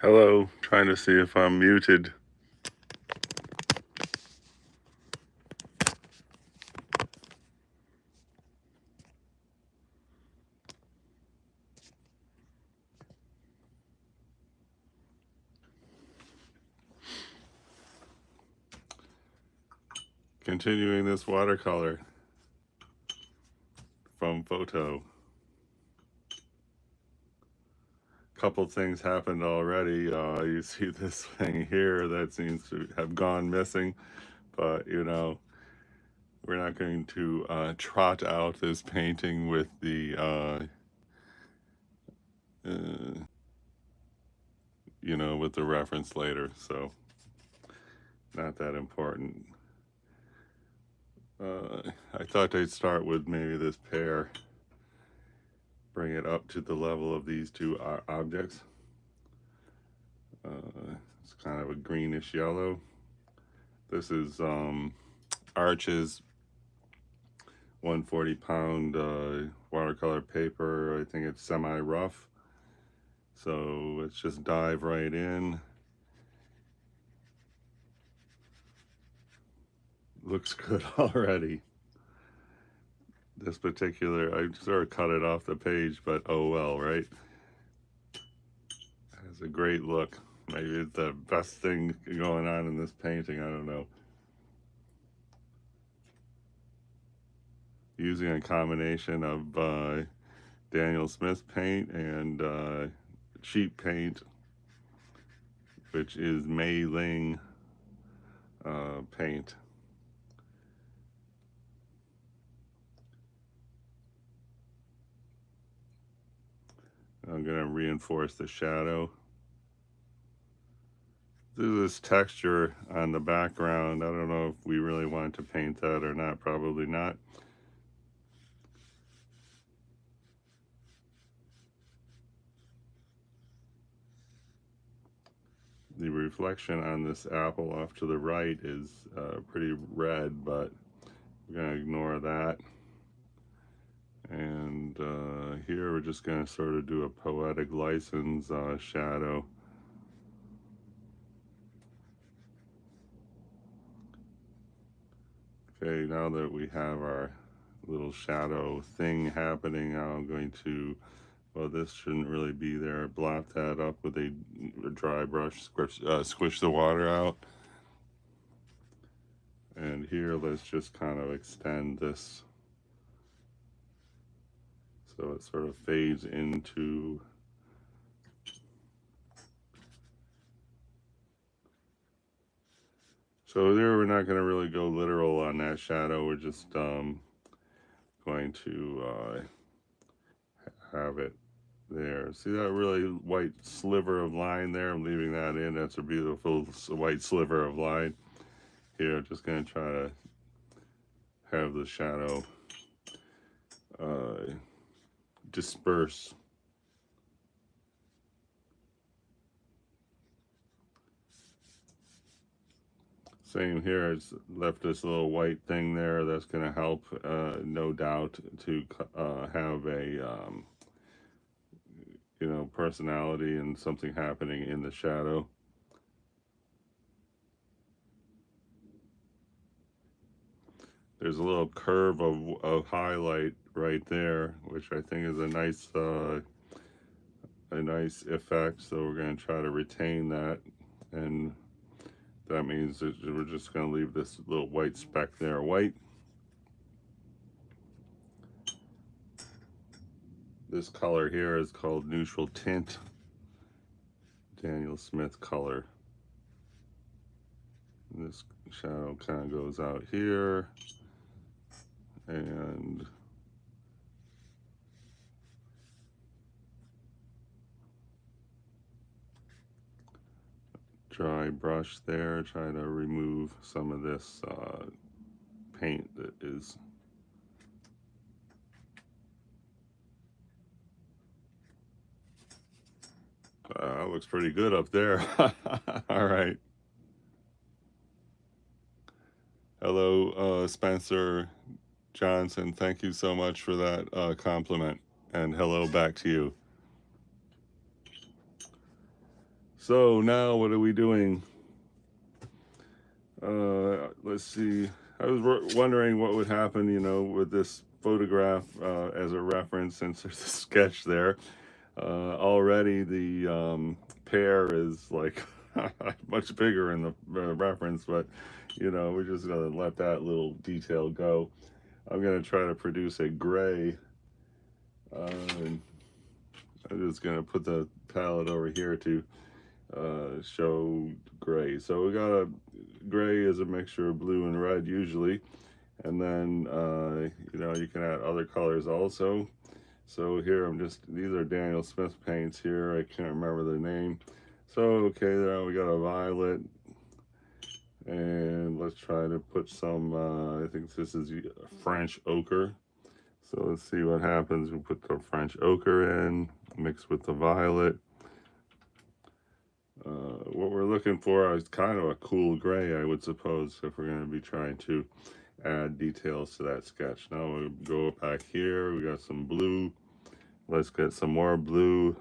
Hello, trying to see if I'm muted. Continuing this watercolor from photo. Couple things happened already. You see this thing here that seems to have gone missing, but you know, we're not going to trot out this painting with the with the reference later, so not that important. I thought I'd start with maybe this pair, bring it up to the level of these two objects. It's kind of a greenish yellow. This is Arch's 140-pound watercolor paper. I think it's semi-rough. So let's just dive right in. Looks good already. This particular, I sort of cut it off the page, but oh well, right? Has a great look. Maybe it's the best thing going on in this painting, I don't know. Using a combination of Daniel Smith paint and cheap paint, which is Mei Ling paint. I'm going to reinforce the shadow. There's this texture on the background. I don't know if we really want to paint that or not. Probably not. The reflection on this apple off to the right is pretty red, but we're going to ignore that. And here we're just going to sort of do a poetic license shadow. Okay, now that we have our little shadow thing happening, I'm going to, well, this shouldn't really be there. Blot that up with a dry brush, squish the water out. And here, let's just kind of extend this so it sort of fades into so there we're not going to really go literal on that shadow. We're just going to have it there. See that really white sliver of line there? I'm leaving that in. That's a beautiful white sliver of line. Here, just going to try to have the shadow disperse. Same here, it's left this little white thing there. That's going to help, no doubt, to have a personality and something happening in the shadow. There's a little curve of highlight right there, which I think is a nice effect. So we're going to try to retain that, and that means that we're just going to leave this little white speck there white. This color here is called neutral tint, Daniel Smith color. And this shadow kind of goes out here, and dry brush there, try to remove some of this paint that is looks pretty good up there. All right. Hello, Spencer Johnson. Thank you so much for that compliment. And hello back to you. So now what are we doing? Let's see. I was wondering what would happen, you know, with this photograph as a reference, since there's a sketch there. Already the pear is like much bigger in the reference, but you know, we're just gonna let that little detail go. I'm gonna try to produce a gray. And I'm just gonna put the palette over here to show gray. So we got a gray is a mixture of blue and red usually, and then you know, you can add other colors also. So here I'm just, these are Daniel Smith paints here. I can't remember their name. So okay, now we got a violet, and let's try to put some. I think this is French ochre. So let's see what happens. We put the French ochre in, mixed with the violet. What we're looking for is kind of a cool gray, I would suppose, if we're going to be trying to add details to that sketch. Now we go back here. We got some blue. Let's get some more blue.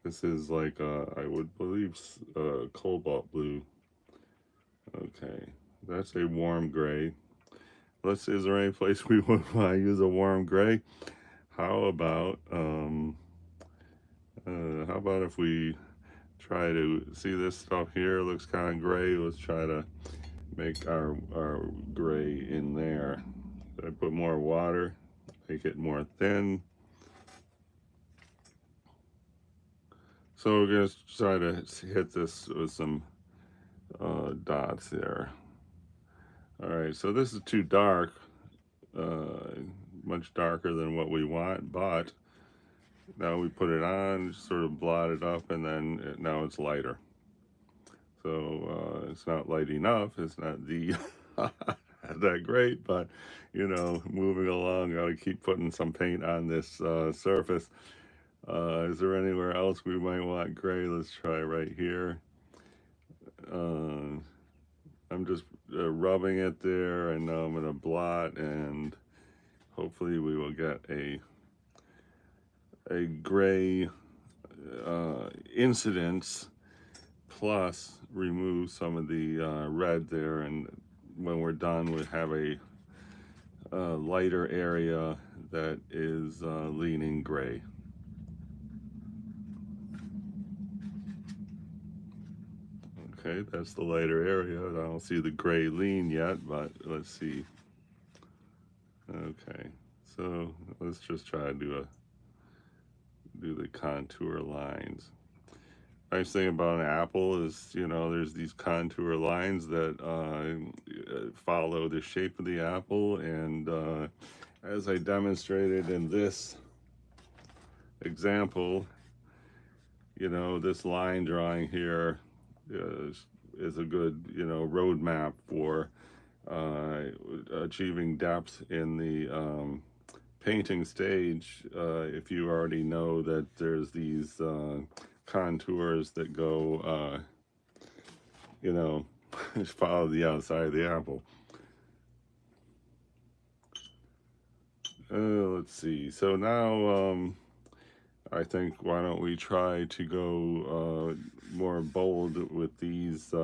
This is like, I would believe, cobalt blue. Okay, that's a warm gray. Let's see, is there any place we would want to use a warm gray? How about if we try to see this stuff here? Looks kind of gray. Let's try to make our gray in there. I put more water, make it more thin. So we're going to try to hit this with some dots there. All right, so this is too dark, much darker than what we want, but now we put it on, sort of blot it up, and then now it's lighter. So it's not light enough, it's not the that great, but you know, moving along, gotta keep putting some paint on this surface. Is there anywhere else we might want gray? Let's try right here. I'm just rubbing it there, and now I'm gonna blot, and hopefully we will get a gray incidence, plus remove some of the red there, and when we're done we have a lighter area that is leaning gray. Okay, that's the lighter area. I don't see the gray lean yet, but let's see. Okay, so let's just try to do the contour lines. Nice thing about an apple is, you know, there's these contour lines that follow the shape of the apple, and as I demonstrated in this example, you know, this line drawing here is a good, you know, roadmap for achieving depth in the painting stage. If you already know that there's these contours that go, you know, follow the outside of the apple. Let's see. So now I think, why don't we try to go more bold with these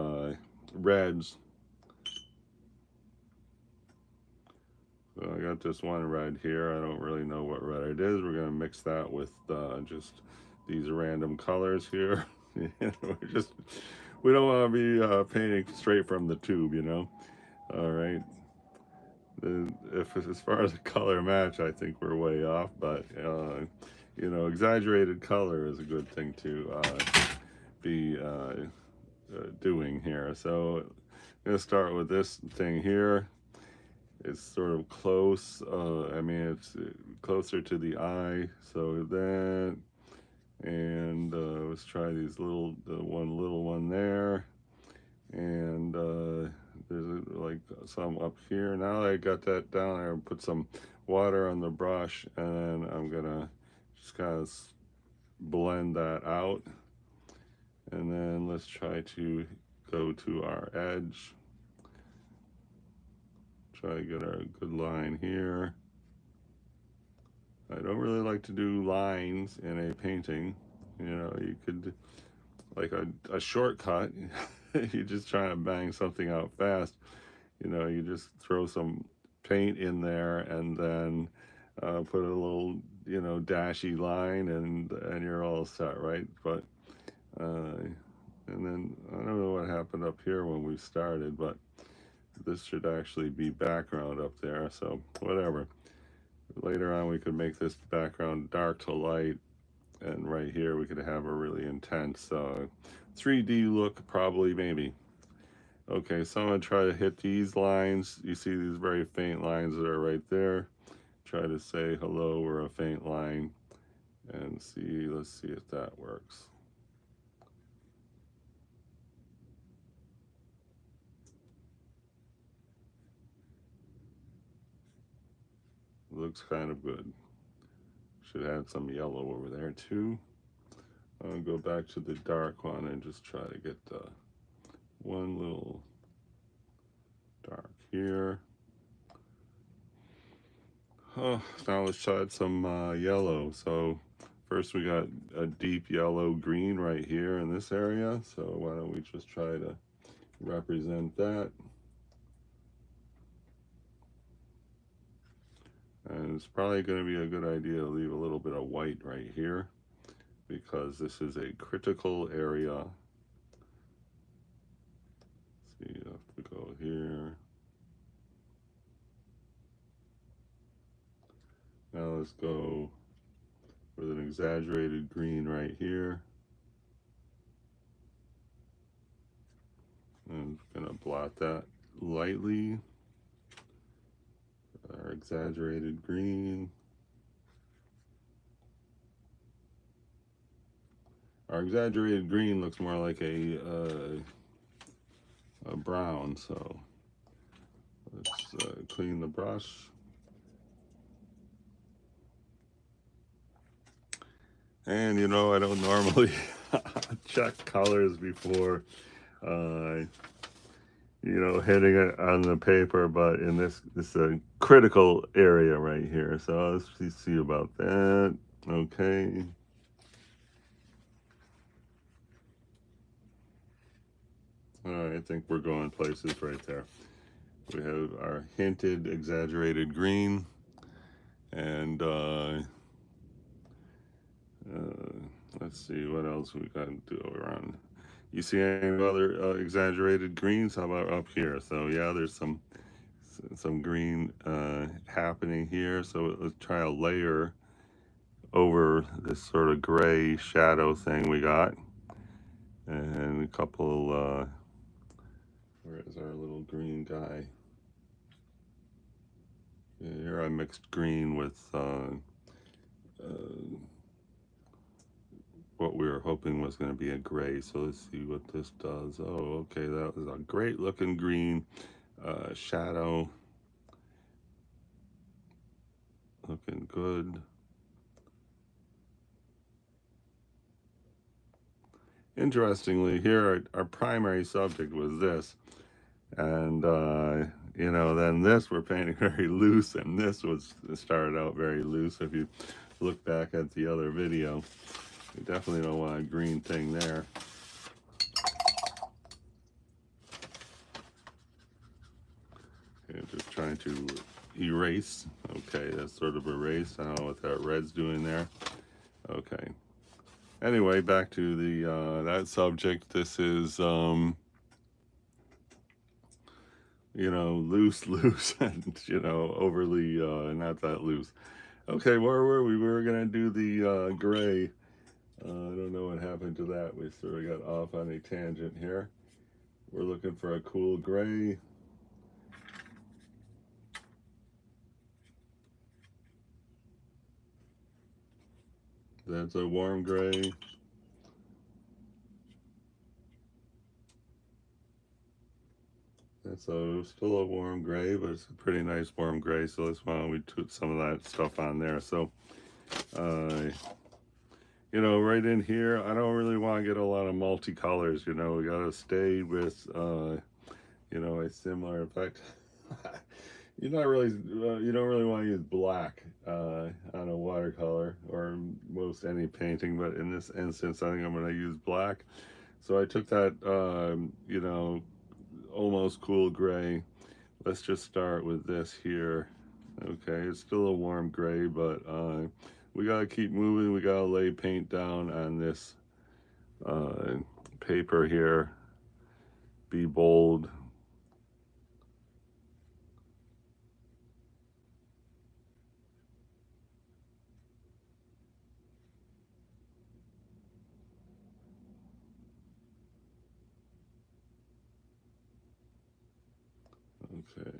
reds. So I got this one red here. I don't really know what red it is. We're going to mix that with just these random colors here. We don't want to be painting straight from the tube, you know. All right. As far as a color match, I think we're way off, but you know, exaggerated color is a good thing to be doing here. So I'm gonna start with this thing here. It's sort of close. I mean, it's closer to the eye. So that, and let's try these little, one little one there, and there's like some up here. Now I got that down there, put some water on the brush, and then I'm gonna just kind of blend that out. And then let's try to go to our edge. Try to get a good line here. I don't really like to do lines in a painting. You know, you could, like a shortcut, you're just trying to bang something out fast. You know, you just throw some paint in there and then put a little, you know, dashy line, and you're all set, right? But and then I don't know what happened up here when we started, but this should actually be background up there, so whatever. Later on we could make this background dark to light, and right here we could have a really intense 3D look, probably, maybe. Okay, so I'm going to try to hit these lines. You see these very faint lines that are right there. Try to say hello or a faint line and see, let's see if that works. Looks kind of good. Should add some yellow over there too. I'll go back to the dark one and just try to get one little dark here. Oh, now let's try some yellow. So first we got a deep yellow green right here in this area. So why don't we just try to represent that. And it's probably going to be a good idea to leave a little bit of white right here, because this is a critical area. Let's see if we go here. Now let's go with an exaggerated green right here. I'm going to blot that lightly. Our exaggerated green. Our exaggerated green looks more like a brown, so let's clean the brush. And you know, I don't normally check colors before you know, hitting it on the paper, but in this is a critical area right here, so let's see about that. Okay. All right, I think we're going places right there. We have our hinted exaggerated green, and let's see what else we got to do around. You see any other exaggerated greens? How about up here? So yeah, there's some green happening here. So let's try a layer over this sort of gray shadow thing we got, and a couple. Where is our little green guy? Yeah, here I mixed green with what we were hoping was going to be a gray. So let's see what this does. Oh, okay, that was a great looking green shadow. Looking good. Interestingly, here our primary subject was this, and you know, then this we're painting very loose, and this was started out very loose. If you look back at the other video, you definitely don't want a green thing there. Okay, just trying to erase. Okay, that's sort of erase. I don't know what that red's doing there. Okay. Anyway, back to the that subject. This is you know, loose, and you know, overly not that loose. Okay, where were we? We were gonna do the gray. I don't know what happened to that. We sort of got off on a tangent here. We're looking for a cool gray. That's a warm gray. That's still a warm gray, but it's a pretty nice warm gray. So let's why don't we put some of that stuff on there. So, you know, right in here, I don't really want to get a lot of multicolors. You know, we got to stay with, you know, a similar effect. you're not really, you don't really want to use black on a watercolor or most any painting, but in this instance, I think I'm going to use black. So I took that, you know, almost cool gray. Let's just start with this here. Okay, it's still a warm gray, but we gotta keep moving. We gotta lay paint down on this uh, paper here. Be bold. Okay.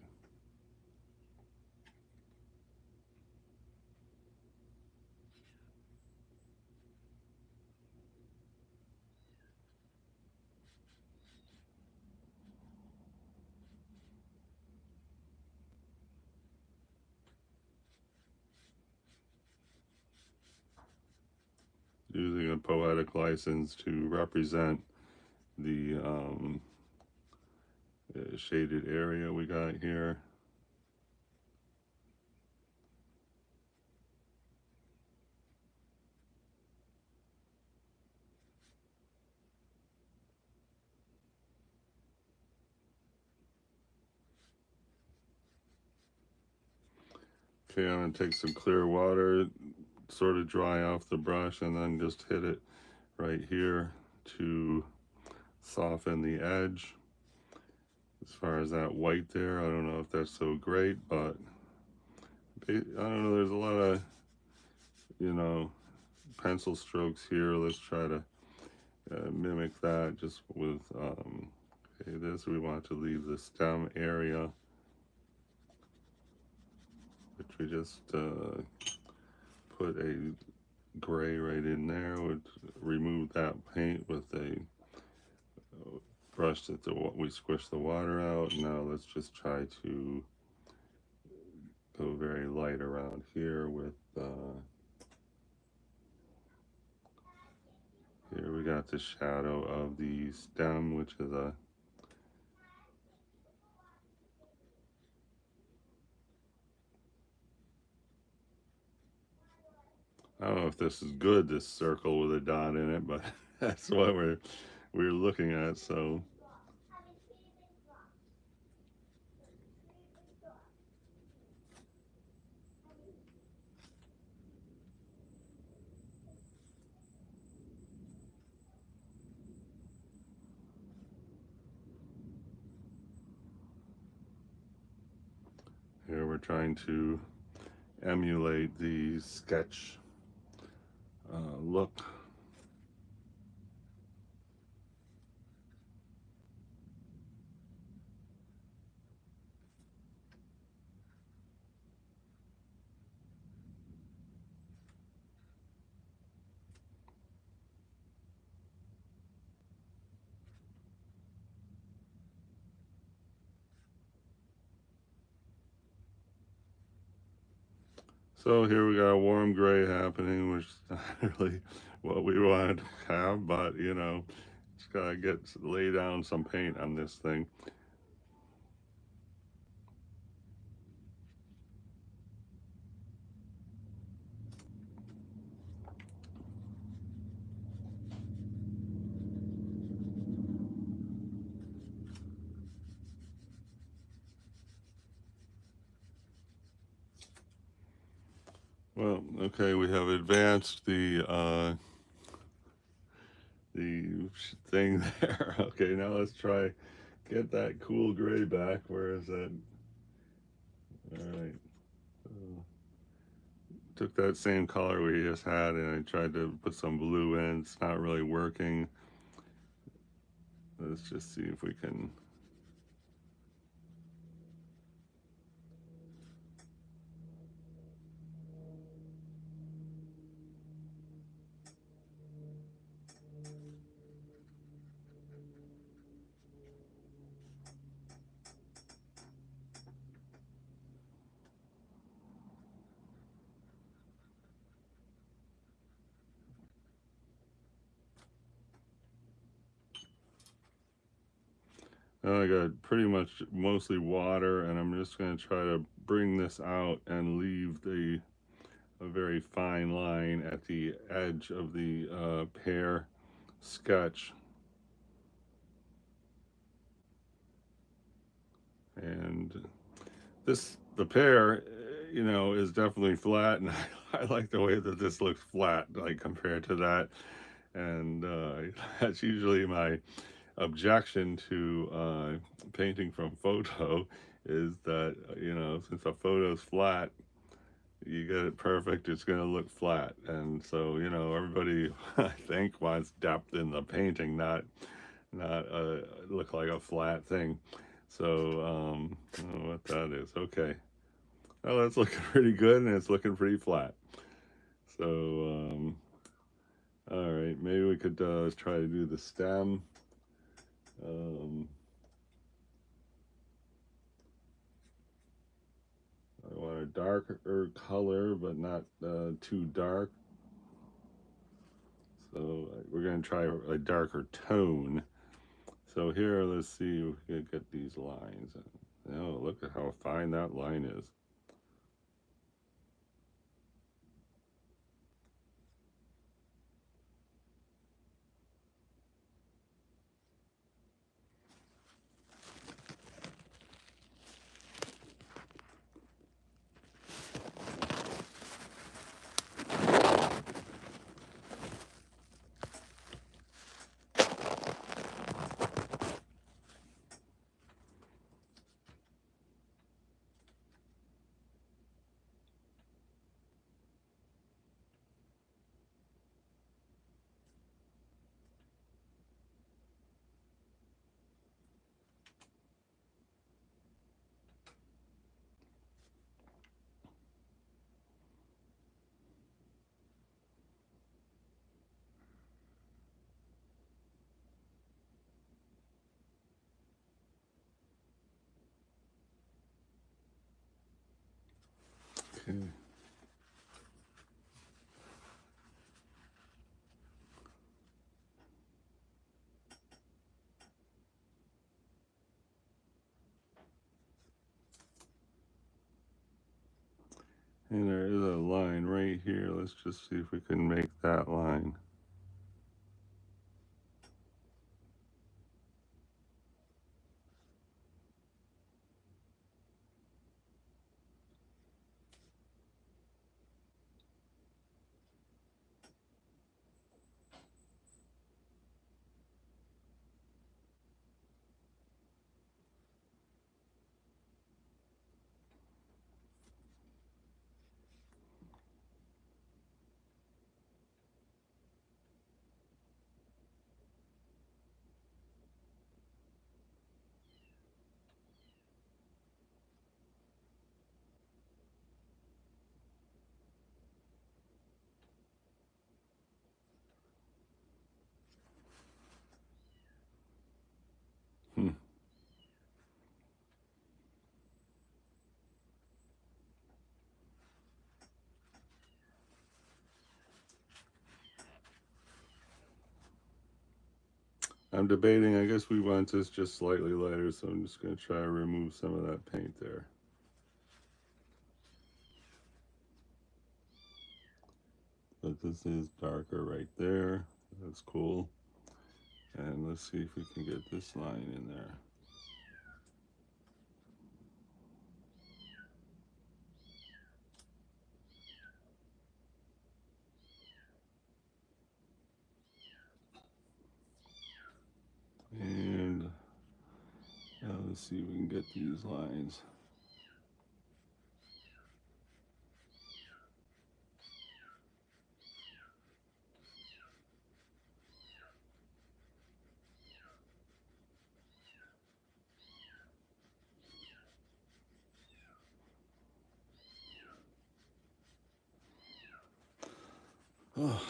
Using a poetic license to represent the shaded area we got here. Okay, I'm gonna take some clear water, sort of dry off the brush, and then just hit it right here to soften the edge. As far as that white there, I don't know if that's so great, but I don't know, there's a lot of, you know, pencil strokes here. Let's try to mimic that just with, okay, this we want to leave the stem area, which we just put a gray right in there. Would remove that paint with a brush that we squish the water out. Now let's just try to go very light around here with here we got the shadow of the stem, which is a, I don't know if this is good, this circle with a dot in it, but that's what we're looking at. So here we're trying to emulate the sketch look. So here we got a warm gray happening, which is not really what we wanted to have, but you know, just gotta lay down some paint on this thing. Well, okay, we have advanced the thing there. Okay, now let's try get that cool gray back. Where is that? All right. So, took that same color we just had and I tried to put some blue in. It's not really working. Let's just see if we can. Now I got pretty much mostly water, and I'm just going to try to bring this out and leave a very fine line at the edge of the pear sketch. And the pear, is definitely flat, and I like the way that this looks flat, like compared to that. And that's usually my objection to painting from photo, is that since a photo's flat, you get it perfect, it's going to look flat. And so everybody I think wants depth in the painting, not look like a flat thing. So I don't know what that is. Okay, well, that's looking pretty good, and it's looking pretty flat. So all right, maybe we could try to do the stem. um, I want a darker color, but not too dark. So we're going to try a darker tone. So here, let's see if we can get these lines. Oh, look at how fine that line is. Okay. And there is a line right here. Let's just see if we can make that line. Hmm. I'm debating, I guess we want this just slightly lighter, so I'm just going to try to remove some of that paint there. But this is darker right there. That's cool. And let's see if we can get this line in there. And let's see if we can get these lines. Oh.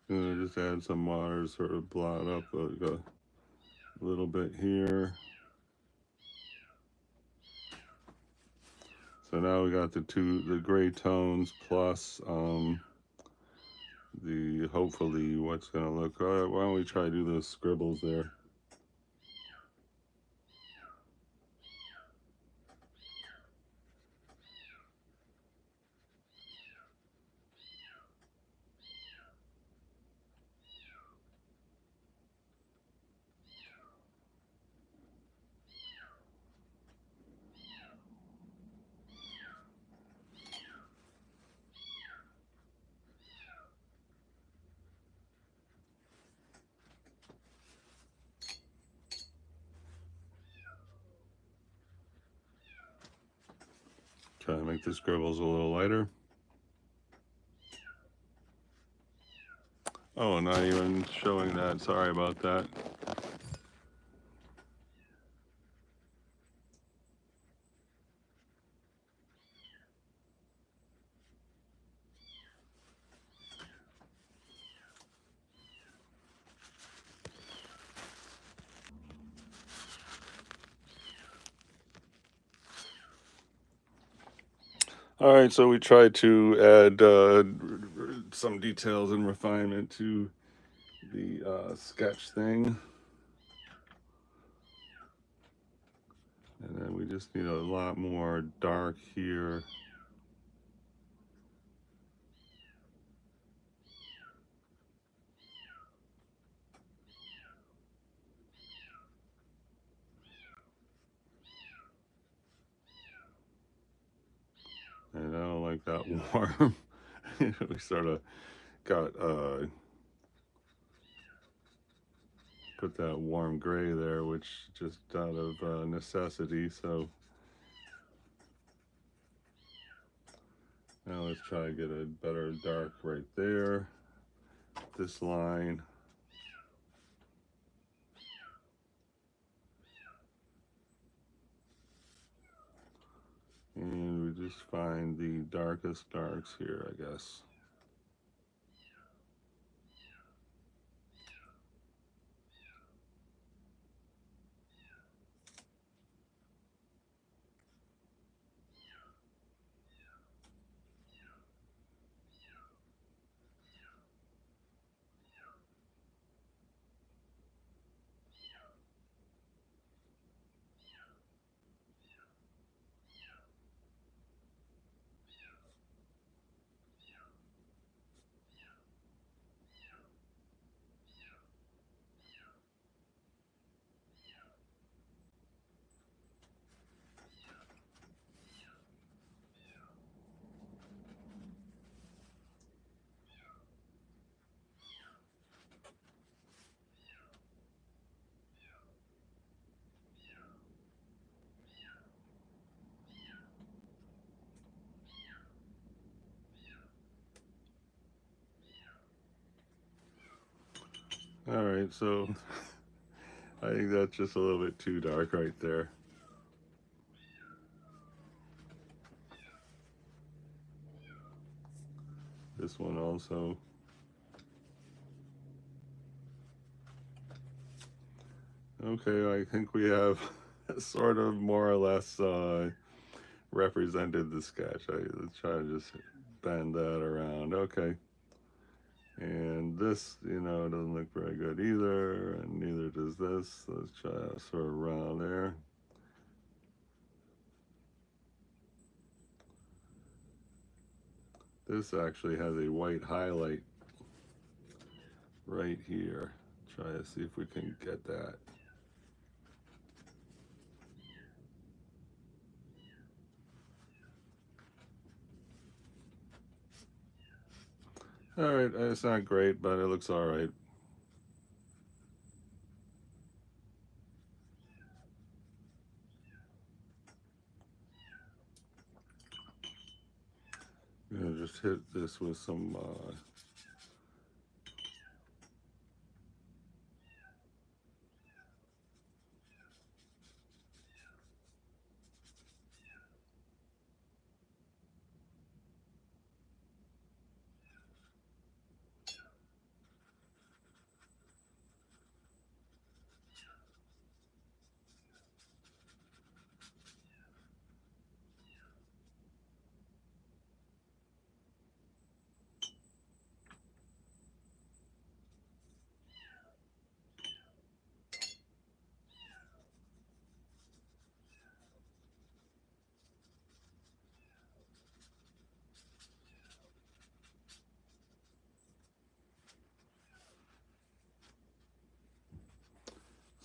Just add some water, sort of blot up a little bit here. So now we got the gray tones plus the hopefully what's gonna look. All right, why don't we try to do those scribbles there? Try to make the scribbles a little lighter. Oh, not even showing that. Sorry about that. All right, so we tried to add some details and refinement to the sketch thing. And then we just need a lot more dark here. And I don't like that warm. We sort of got put that warm gray there, which just out of necessity. So now let's try to get a better dark right there. This line. And we just find the darkest darks here, I guess. All right, so I think that's just a little bit too dark right there. This one also. Okay, I think we have sort of more or less represented the sketch. Let's try to just bend that around. Okay. And this, doesn't look very good either, and neither does this. Let's try to sort of round there. This actually has a white highlight right here. Try to see if we can get that. All right, it's not great, but it looks all right. I'm gonna just hit this with some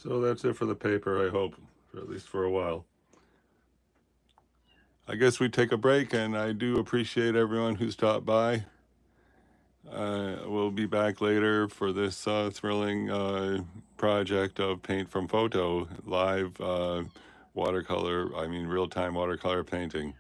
So that's it for the paper, I hope, for at least for a while. I guess we take a break, and I do appreciate everyone who stopped by. We'll be back later for this thrilling project of paint from photo, live real-time watercolor painting.